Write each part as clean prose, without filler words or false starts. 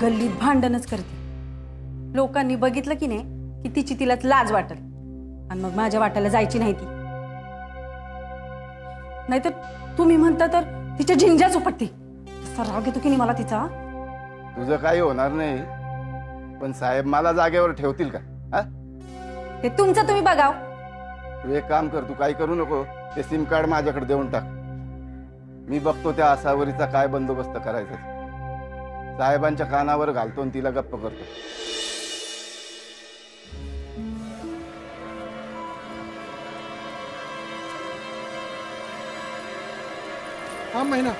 गल्लीत भांडणच करते. लोकांनी बघितलं की नाही की तिची तिलाच लाज वाटेल आणि मग माझ्या वाट्याला जायची नाही ती. नाहीतर तुम्ही म्हणता तर तिच्या झिंजाच उपटते. राग येतो की नाही मला तिचा. तुझं काही होणार नाही, पण साहेब मला जागेवर ठेवतील का? ते तुमचं तुम्ही बघाव. तू एक काम कर, तू काही करू नको. ते सिम कार्ड माझ्याकडे देऊन टाक. मी बघतो त्या आसावरीचा काय बंदोबस्त करायचा. साहेबांच्या कानावर घालतो आणि तिला गप्प करतो. हा महिना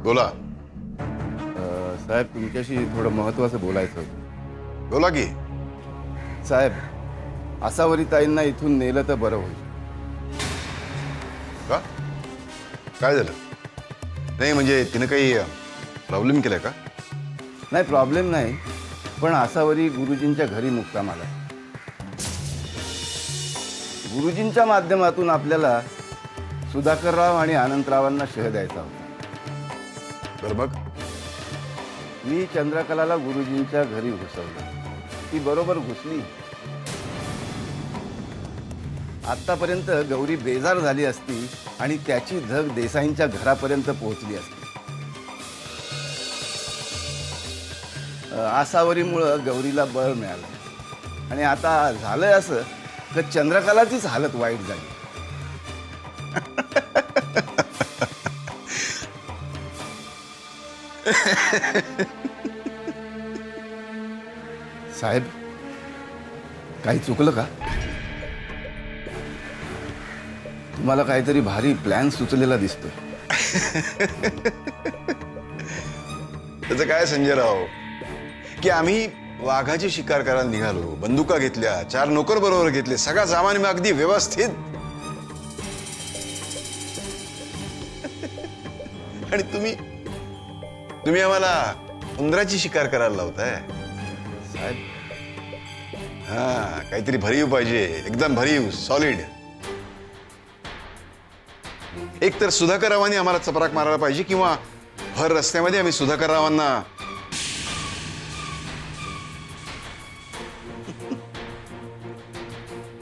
बोला. साहेब तुमच्याशी थोडं महत्वाचं बोलायचं होतं. बोला की. साहेब, आसावरी ताईंना इथून नेलं तर बरं होईल. का? काय झालं? नाही म्हणजे तिने काही प्रॉब्लेम केलाय का? नाही, प्रॉब्लेम नाही, पण आसावरी गुरुजींच्या घरी मुक्काम आला. गुरुजींच्या माध्यमातून आपल्याला सुधाकरराव आणि अनंतरावांना शह द्यायचा होता. बरं मग? मी चंद्रकलाला गुरुजींच्या घरी घुसवलं. ती बरोबर घुसली. आतापर्यंत गौरी बेजार झाली असती आणि त्याची धग देसाईंच्या घरापर्यंत पोहोचली असती. आसावरीमुळं गौरीला बळ मिळालं आणि आता झालंय असं की चंद्रकलाचीच हालत वाईट झाली. साहेब, काही चुकलं का? तुम्हाला काहीतरी भारी प्लॅन सुचलेला दिसतोय. त्याचं काय संजयराव, की आम्ही वाघाची शिकार करायला निघालो, बंदुका घेतल्या, 4 नोकर बरोबर घेतले, सगळा सामान अगदी व्यवस्थित. आणि तुम्ही आम्हाला उंदराची शिकार करायला लावताय. साहेब, हा, काहीतरी भरीव पाहिजे, एकदम भरीव, सॉलिड. एक तर सुधाकररावांनी आम्हाला चपराक मारायला पाहिजे किंवा भर रस्त्यामध्ये आम्ही सुधाकररावांना.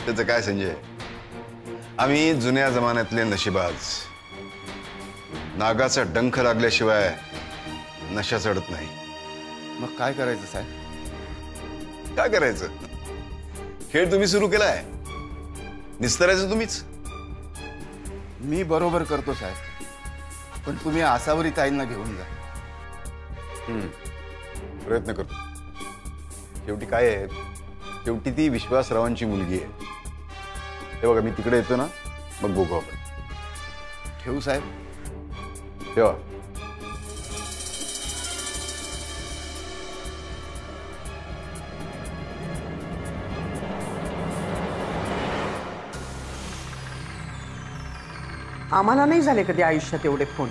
त्याचं काय संजय, आम्ही जुन्या जमान्यातले नशिबाज. नागाचा डंख लागल्याशिवाय नशा चढत नाही. मग काय करायचं साहेब? काय करायचं? खेळ तुम्ही सुरू केलाय, निस्तरायचं तुम्हीच. मी बरोबर करतो साहेब, पण तुम्ही आसावरी ताईंना घेऊन जा. प्रयत्न करतो. शेवटी काय आहे, शेवटी ती विश्वासरावांची मुलगी आहे. हे बघा, मी तिकडे येतो ना, मग बघू आपण. ठेवू साहेब? ठेवा. आम्हाला नाही झाले कधी आयुष्यात एवढे फोन.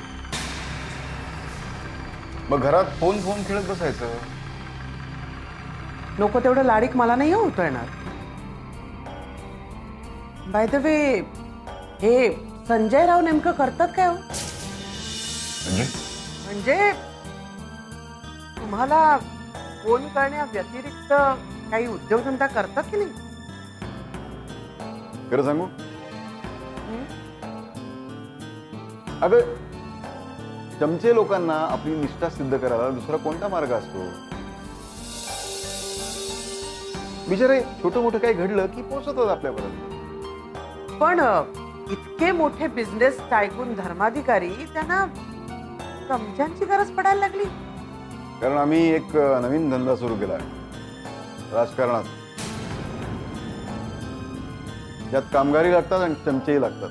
मग घरात फोन फोन खेळत बसायचं. नको तेवढं लाडीक मला नाही होता येणार. बाय द वे, हे संजय राव नेमकं करतात काय हो? म्हणजे तुम्हाला फोन करण्या व्यतिरिक्त काही उद्योगधंदा करतात की नाही? खरं सांगू, अगं चमचे लोकांना आपली निष्ठा सिद्ध करायला दुसरा कोणता मार्ग असतो? बिचारे छोटं मोठं काही घडलं की पोहोचतात आपल्यापर्यंत. पण इतके मोठे बिझनेस टायकून धर्माधिकारी त्यांना चमच्यांची गरज पडायला लागली. कारण आम्ही एक नवीन धंदा सुरू केला आहे राजकारणात. त्यात कामगारी लागतात आणि चमचेही लागतात.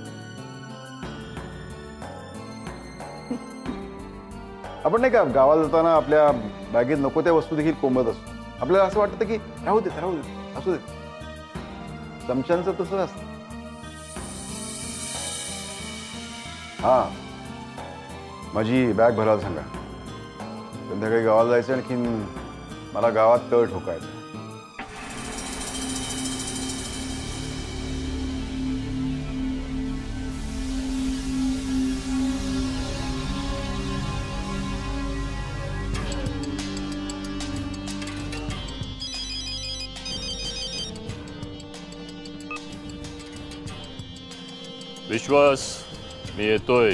आपण नाही का गावाला जाताना आपल्या बॅगेत नको त्या वस्तू देखील कोंबत असतो. आपल्याला असं वाटतं की राहू दे असू दे. चमच्यांचं तसं असतं. हा, माझी बॅग भरायला सांगा. संध्याकाळी गावाला जायचं, आणखीन मला गावात तळ ठोकायचं. विश्वास, मी येतोय.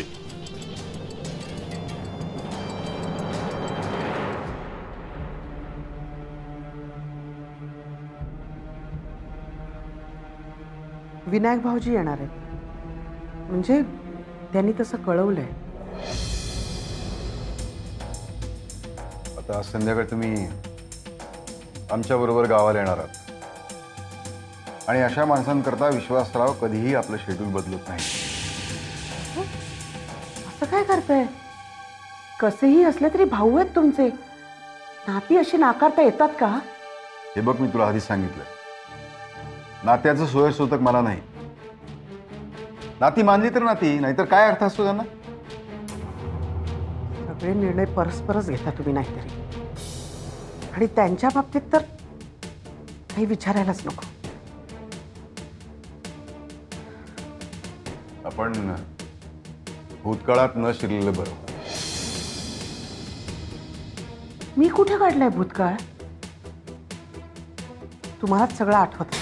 विनायक भाऊजी येणार आहेत. म्हणजे त्यांनी तसं कळवलंय. आता आज संध्याकाळी तुम्ही आमच्या बरोबर गावाला येणार आहात. आणि अशा माणसांकरता विश्वासराव कधीही आपलं शेड्यूल बदलत नाही. असं काय करताय? कसेही असले तरी भाऊ आहेत तुमचे. नाती अशी नाकारता येतात का? हे बघ, मी तुला आधीच सांगितलंय, नात्याचं सोयसोतक मला नाही. नाती मानली तर नाती, नाहीतर काय अर्थ असतो त्यांना? सगळे निर्णय परस्परच घेता तुम्ही नाहीतरी. आणि त्यांच्या बाबतीत तर काही विचारायलाच नको. आपण भूतकाळात न शिरलेलं बरं. मी कुठे काढलाय भूतकाळ? तुम्हालाच सगळं आठवत.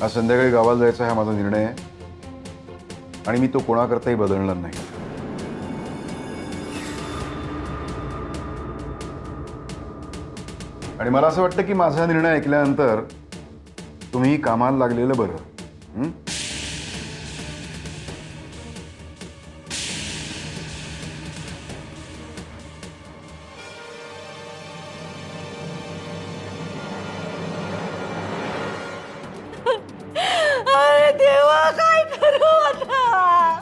आज संध्याकाळी गावाला जायचा हा माझा निर्णय आहे. आणि मी तो कोणाकरताही बदलणार नाही. आणि मला असं वाटतं की माझा निर्णय ऐकल्यानंतर तुम्ही कामाला लागलेलं बरं. अरे देवा, काय करू आता?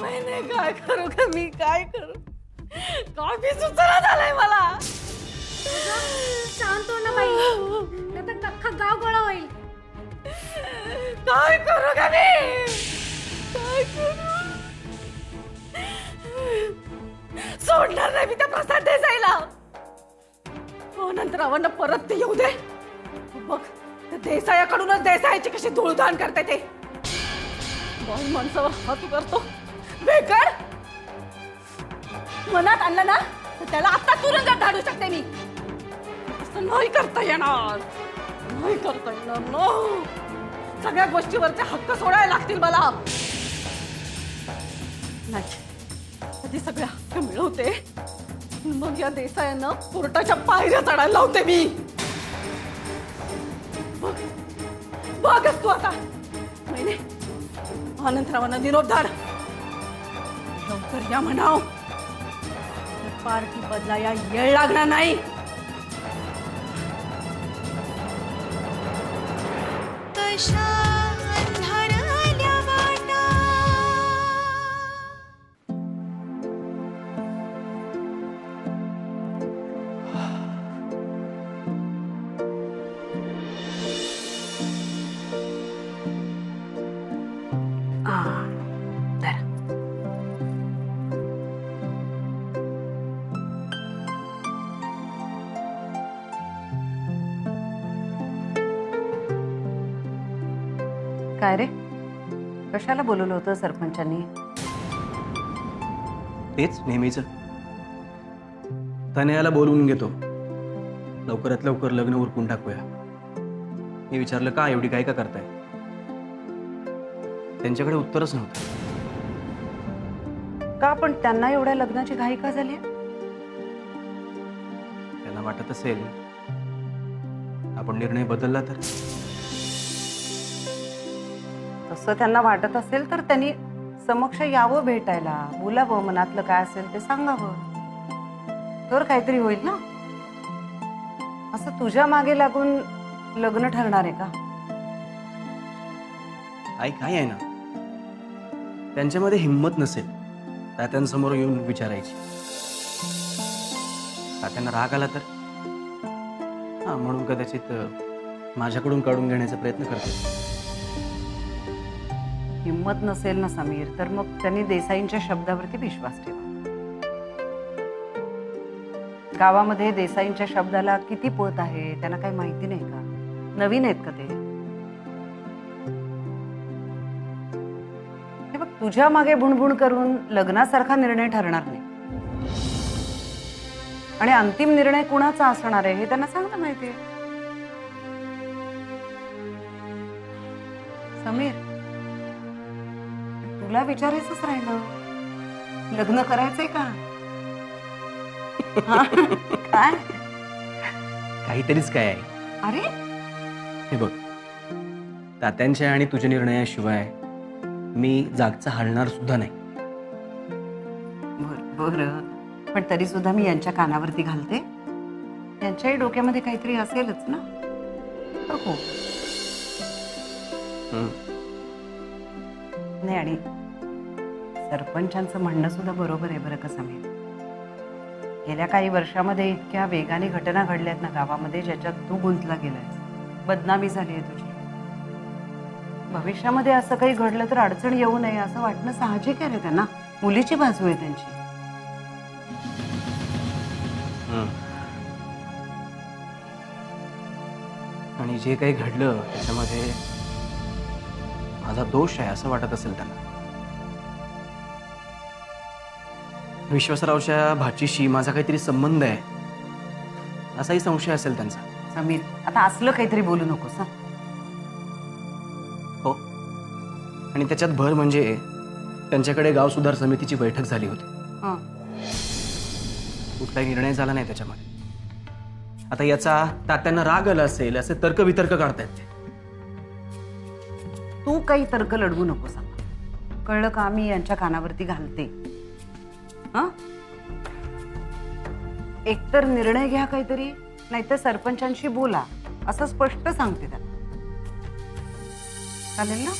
मैंने काय करू का? मी काय करू? काफी सुचना झालंय मला. शांत हो ना बाई, नाहीतर अख्खा गाव गोळा होईल. काय करू का मी? काय करू? सोडणार नाही मी त्या प्रसाद देसाईला. नंतर आव्हानं परत ते येऊ दे. बघ, त्या देसायाकडूनच देसाईची कशी धूळधाण करते ते. बाई माणसावर हात करतो बेकार. मनात आणलं ना तर त्याला आता तुरुंगात धाडू शकते मी. असं नाही करता येणार. नाही करता येणार ना. सगळ्या गोष्टीवरचे हक्क सोडायला लागतील मला. नाही, आधी सगळे हक्क मिळवते, मग या देसायांना कोर्टाच्या पायऱ्या चढायला लावते मी. बघ, बघच तू आता. महिने अनंतरावांना निरोप धाड. लवकर या म्हणाव. पार्टी बदलाया येळ लागणार नाही. कशा अंधारल्या वाटा काय रे, कशाला बोलवलं होतं सरपंचांनी? तेच नेहमीच. तनयाला बोलवून घेतो, लवकरात लवकर लग्न उरकून टाकूया. मी विचारलं का एवढी काय का करताय, त्यांच्याकडे उत्तरच नव्हतं. का पण त्यांना एवढ्या लग्नाची घाई का झाली? त्यांना वाटत असेल आपण निर्णय बदलला तर. तसं त्यांना वाटत असेल तर त्यांनी समक्ष यावं, भेटायला बोलावं, मनातलं काय असेल ते सांगावं, तर काहीतरी होईल ना. असं तुझ्या मागे लागून लग्न ठरणार आहे का? आई काय आहे ना, त्यांच्यामध्ये हिंमत नसेल तात्यांसमोर येऊन विचारायची. तात्यांना राग आला तर हा, म्हणून कदाचित माझ्याकडून काढून घेण्याचा प्रयत्न करते. हिंमत नसेल ना समीर, तर मग त्यांनी देसाईंच्या शब्दावरती विश्वास ठेवा. गावामध्ये देसाईंच्या शब्दाला किती पत आहे त्यांना काही माहिती नाही का? नवीन आहेत का ते? हे बघ, तुझ्या मागे भुणभुण करून लग्नासारखा निर्णय ठरणार नाही. आणि अंतिम निर्णय कुणाचा असणार आहे हे त्यांना चांगलं माहिती आहे. समीर, तुला विचारायचंच राहिलं, लग्न करायचंय का? हा? काय काहीतरीच काय आहे. अरे हे बघ, तात्यांच्या आणि तुझ्या निर्णयाशिवाय मी जागचा हलणार सुद्धा नाही. बरं, पण तरी सुद्धा मी यांच्या कानावरती घालते, यांच्याही डोक्यामध्ये काहीतरी असेलच ना. हो नाही, आणि सरपंचांचं म्हणणं सुद्धा बरोबर आहे बरं का समीर. गेल्या काही वर्षामध्ये इतक्या वेगाने घटना घडल्यात ना गावामध्ये, ज्याच्यात तू गुंतला गेलायस, बदनामी झाली आहे तुझी. भविष्यामध्ये असं काही घडलं तर अडचण येऊ नये असं वाटणं साहजिक आहे रे त्यांना. मुलीची बाजू आहे त्यांची. आणि जे काही घडलं त्याच्यामध्ये माझा दोष आहे असं वाटत असेल त्यांना. विश्वासरावच्या भाचीशी माझा काहीतरी संबंध आहे असाही संशय असेल त्यांचा. समीर, आता असलं काहीतरी बोलू नकोस. हो, आणि त्याच्यात भर म्हणजे त्यांच्याकडे गाव सुधार समितीची बैठक झाली होती. कुठलाही निर्णय झाला नाही त्याच्यामध्ये. आता याचा तात्यांना राग आला असेल असे तर्कवितर्क काढतायत ते. तू काही तर्क लढवू नकोस, कळलं का? मी यांच्या कानावरती घालते. एकतर निर्णय घ्या काहीतरी, नाहीतर सरपंचांशी बोला असं स्पष्ट सांगते त्यांना. चालेल ना?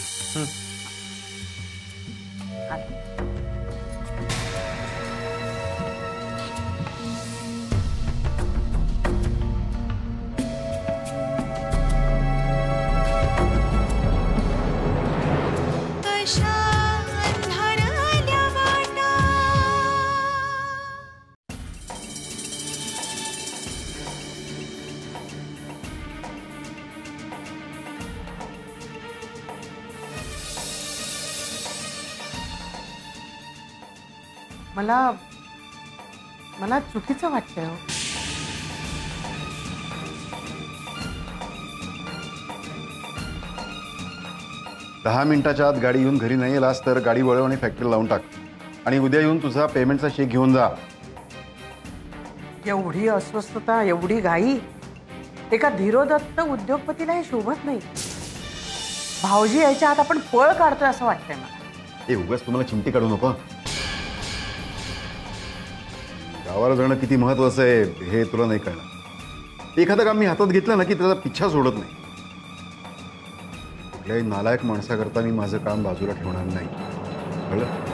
मला चुकीचं वाटतंय. 10 मिनिटाच्या आत गाडी येऊन घरी नाही आलास तर गाडी वळवणे फॅक्टरी लावून टाक आणि उद्या येऊन तुझा पेमेंटचा चेक घेऊन जा. एवढी अस्वस्थता, एवढी घाई एका धीरोदत्त उद्योगपतीला हे शोभत नाही. भाऊजी यायच्या आत आपण पळ काढतोय असं वाटतंय मला. हे उगाच तुम्हाला चिमटी काढू नको. गावाला जाणं किती महत्वाचं आहे हे तुला नाही कळणार. एखादं काम मी हातात घेतलं ना की त्याचा पिच्छा सोडत नाही. कुठल्याही नालायक माणसाकरता मी माझं काम बाजूला ठेवणार नाही, कळलं?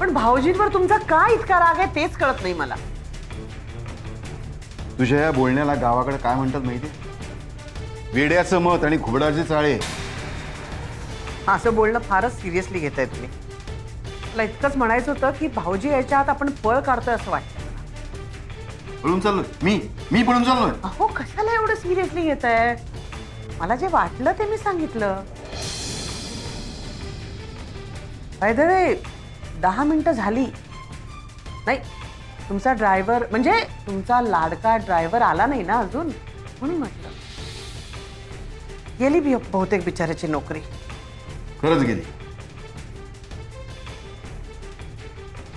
पण पण भाऊजींवर तुमचा का इतका राग आहे तेच कळत नाही मला. तुझ्या या बोलण्याला गावाकडे काय म्हणतात माहितीये? वेड्याचं मत आणि घुबडाचे चाळे. असं बोलणं फारच सिरियसली घेताय तुम्ही. मला इतकंच म्हणायचं होतं की भाऊजी याच्या आत आपण पळ काढतोय असं वाटतं. पळून चाललोय मी पळून चाललोय. अहो कशाला एवढं सिरियसली घेताय? मला जे वाटलं ते मी सांगितलं. बाय द वे 10 मिनिटं झाली नाही. तुमचा ड्रायव्हर म्हणजे तुमचा लाडका ड्रायव्हर आला नाही ना अजून, म्हणून म्हटलं. गेली बहुतेक बिचाऱ्याची नोकरी. खरंच गेली.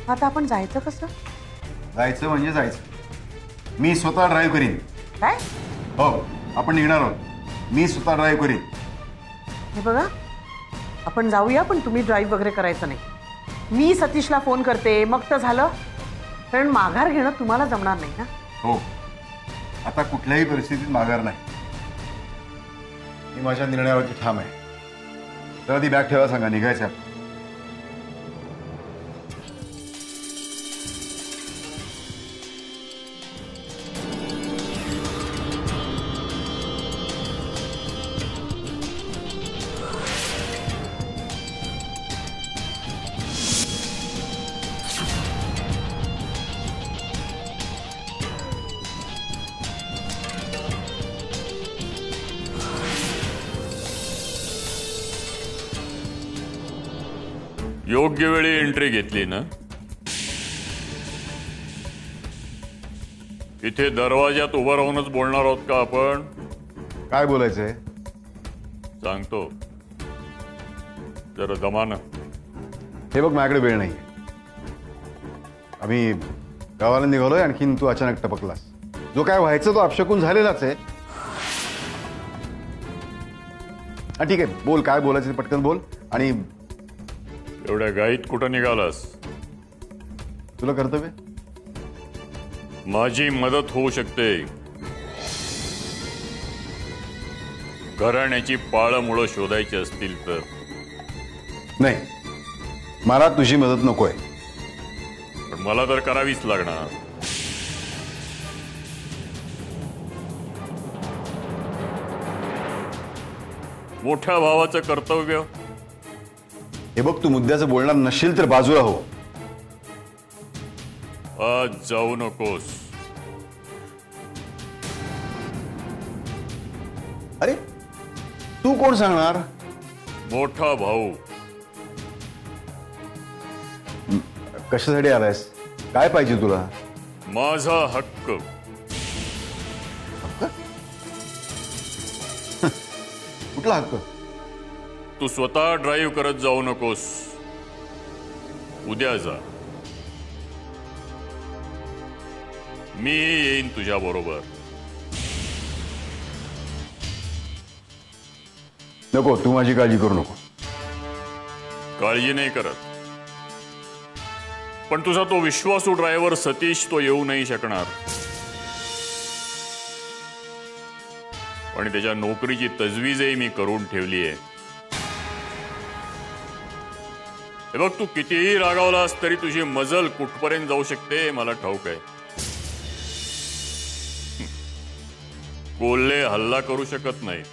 आता आपण जायचं कसं? जायचं म्हणजे जायचं. मी स्वतः ड्राईव्ह करीन. काय? हो, आपण निघणार आहोत. मी स्वतः ड्राईव्ह करीन. हे बघा, आपण जाऊया पण तुम्ही ड्राईव्ह वगैरे करायचं नाही. मी सतीशला फोन करते मग तर झालं. कारण माघार घेणं तुम्हाला जमणार नाही ना. हो, आता कुठल्याही परिस्थितीत माघार नाही. मी माझ्या निर्णयावरती ठाम आहे. तर ती बॅग ठेवा, सांगा निघायचं. योग्य वेळी एंट्री घेतली ना. इथे दरवाजात उभं राहूनच बोलणार आहोत का आपण? काय बोलायचंय सांगतो, जरा दमानं. हे बघ, माझ्याकडे वेळ नाही. आम्ही गावाला निघालोय, आणखीन तू अचानक टपकलास. जो काय व्हायचं तो अपशकून झालेलाच आहे. हा ठीक आहे, बोल काय बोलायचं ते पटकन बोल. आणि एवढ्या गाईत कुठं निघालास? तुला कर्तव्य. माझी मदत होऊ शकते. घराण्याची पाळमुळं शोधायची असतील तर. नाही, मला तुझी मदत नकोय. पण मला तर करावीच लागणार. मोठ्या भावाचं कर्तव्य. हे बघ, तू मुद्द्याचं बोलणार नसशील तर बाजूला हो. आज जाऊ नकोस. अरे तू कोण सांगणार? मोठा भाऊ. कशासाठी आलायस? काय पाहिजे तुला? माझा हक्क. कुठला हक्क? तू स्वतः ड्राईव्ह करत जाऊ नकोस. उद्या जा. मी येईन तुझ्या बरोबर. नको, तू माझी काळजी करू नको. काळजी नाही करत, पण तुझा तो विश्वासू ड्रायव्हर सतीश तो येऊ नाही शकणार. पण त्याच्या नोकरीची तजवीजही मी करून ठेवली आहे. हे बघ, तू कितीही रागावलास तरी तुझी मजल कुठपर्यंत जाऊ शकते मला ठाऊक आहे. कोल्हे हल्ला करू शकत नाही.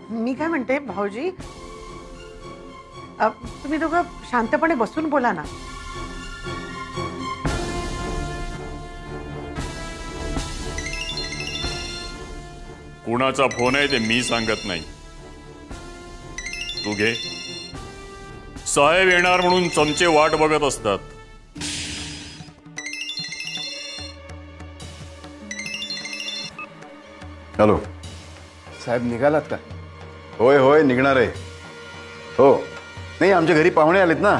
मी काय म्हणते भाऊजी, तुम्ही दोघं शांतपणे बसून बोला ना. कुणाचा फोन आहे ते मी सांगत नाही. तू घे. साहेब येणार म्हणून चमचे वाट बघत असतात. हॅलो साहेब, निघालात का? होय होय, निघणार आहे. हो, नाही आमच्या घरी पाहुणे आलेत ना,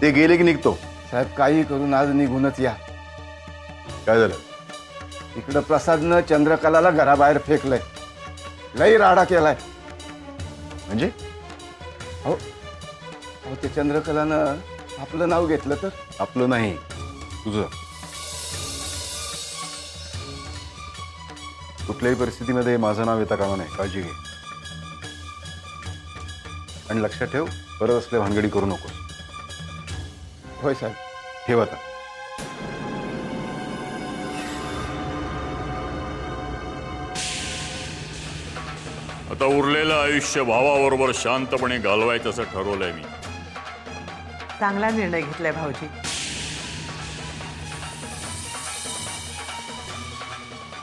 ते गेले की निघतो. साहेब, काही करून आज निघूनच या. काय झालं? इकडं प्रसादनं चंद्रकलाला घराबाहेर फेकलंय. लई राडा केलाय. म्हणजे? हो, ते चंद्रकलानं आपलं नाव घेतलं तर. आपलं नाही, तुझं. कुठल्याही परिस्थितीमध्ये माझं नाव येता कामा नये, काळजी घे. आणि लक्षात ठेव, परत असल्या भानगडी करू नको. होय साहेब. ठेव आता. आता उरलेलं आयुष्य भावाबरोबर शांतपणे घालवायचं असं ठरवलंय मी. चांगला निर्णय घेतलाय भाऊजी.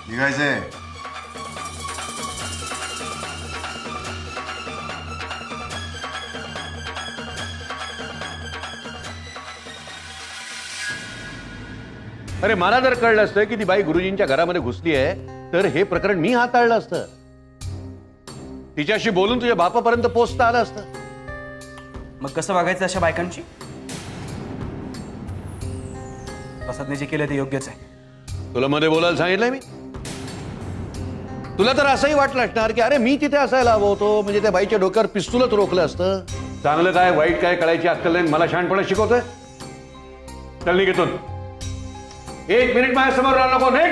निघायचंय. अरे मला जर कळलं असतं की ती बाई गुरुजींच्या घरामध्ये घुसली आहे तर हे प्रकरण मी हाताळलं असतं. तिच्याशी बोलून तुझ्या बापापर्यंत पोहोचता आलं असतं. मग कसं वागायचं अशा बायकांची? प्रसादने जे केलं ते योग्यच आहे. तुला मध्ये बोलायला सांगितलंय मी. तुला तर असंही वाटलं असणार की अरे मी तिथे असायला हवं होतो, म्हणजे त्या बाईच्या डोक्यावर पिस्तूलच रोखलं असतं. चांगलं काय वाईट काय कळायची अक्कल नाही, मला शहाणपणा शिकवतोय. चल निघेतून. 1 मिनिट माझ्यासमोर राहू नको. नाही